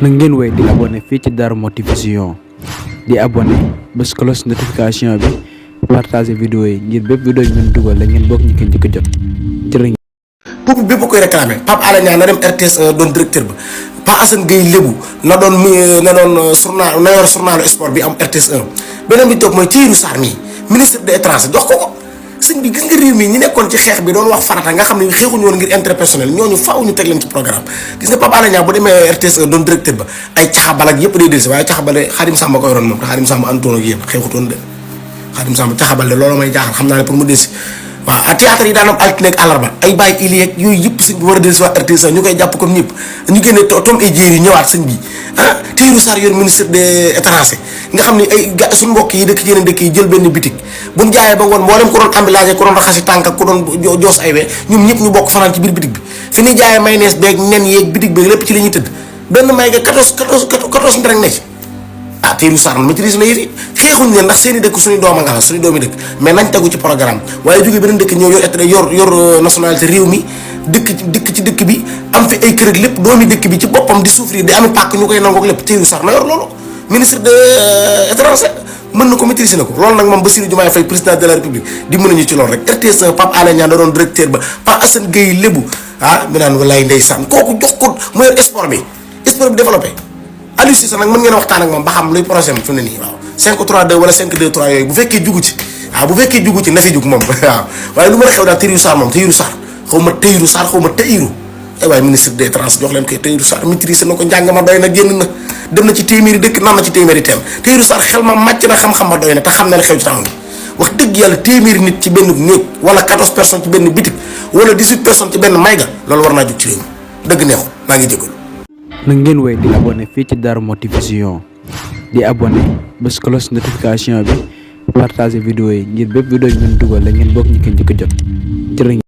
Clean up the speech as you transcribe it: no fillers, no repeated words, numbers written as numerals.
na ngeen wéy di abonné fii ci Darou Mouhty Vision di abonné bés cloche notification bi partager vidéo yi ngir bépp vidéo ñu dugal la ngeen bokk ñu ko njëkk a jot jërë boobu bépp koy réclamer Pape Alé Niang na dem RTS 1 doon directeur ba Pa Assane Gueye Lébu na doon journal na yor journalu sport bi am RTS 1 beneen bi toog mooy Tahirou Sarr mii ministre des étrangers jox ko sëñ bi gis nga réew mi ñi nekkoon ci xeex bi doon wax farata nga xam ne xeexuñu woon ngir intérêt personnel ñooñu faaw ñu teg leen ci programme gis nga Pape Alé Niang bu demee RTS 1 doon directeur ba ay caxabal ak yëpp day dellusi waaye caxabale Xaadim Samba ko yoroon moom te Xaadim Samba antoon ak yéen xeexutoon de Xaadim Samba caxabale loolu may jaaxal xam naa ne pour mu dellusi waaw théâtre yi daan am altine ak àllarba ay bàyyi ili yeeg yooyu yëpp sëñ bi war a dellusi waa RTS 1 ñu koy jàpp comme ñëpp ñu génne Tom et Jerry ñëwaat sëñ bi Tahirou Sarr yor ministre des étrangers nga xam ne ay suñu mbokk yi dëkk ci yeneen dëkk yi jël benn bitik bu mu jaayee ba ngoon mboolem ku doon ambulance ku doon raxasi tànk ak ku doon joos ay we ñoom ñëpp ñu bokk fanaan ci biir bitik bi fi ñuy jaayee mayonnaise beeg nen yeeg bitik beeg lépp ci la ñuy tëdd benn may nga 14 nderek ne ci Tahirou Sarr maîtrise na yëfi xeexuñ leen ndax seen i dëkk suñu doom a nga la suñu doomi dëkk mais nañ tegu ci programme waaye jógee beneen dëkk ñëw yor nationalité réew mi dëkk ci dëkk bi am fi ay kër ak lépp doomi dëkk bi ci boppam di souffrir di ami pàkk ñu koy nangook lépp Tahirou Sarr na yor loolu ministre des étrangers mën na ko maîtriser na ko loolu nag moom Bassirou Diomaye Faye président de la république di mën nañu ci loolu rek RTS Pape Alé Niang da doon directeur ba Pa Assane Gueye Lébu mi naan walaay ndeysaan kooku jox ko mu yor sport bi développé Aliou Cissé nag mën ngeen waxtaan ak moom ba xam luy projet fi mu ne nii waaw 5-3-2 wala 5-2-3 yooyu bu fekkee jugu ci na si jug moom waaw waaye lu mën a xew daal Tahirou Sarr moom Tahirou Sarr xaw ma Tahirou ay waaye ministre des trans jox leen koy Tahirou Sarr maîtrise na ko njàng ma doy na génn na dem na ci téeméeri dëkk naan na ci téeméeri teen Tahirou Sarr xel ma màcc na xam-xam ma doy na te xam na ne xew ci temps bi wax dëgg yàlla téeméeri nit ci benn néeg wala 14 personnes ci benn bitik wala 18 personnes ci benn mayga loolu war naa jug ci réew mi dëgg neexul maa ngi jégalu. na ngeen wéy di abonné fii ci Darou Mouhty Vision di abonné bés cloche notification bi partager vidéo yi ngir bépp vidéo ñu dugal la ngeen bokk ñu ko njëkk a jot jërë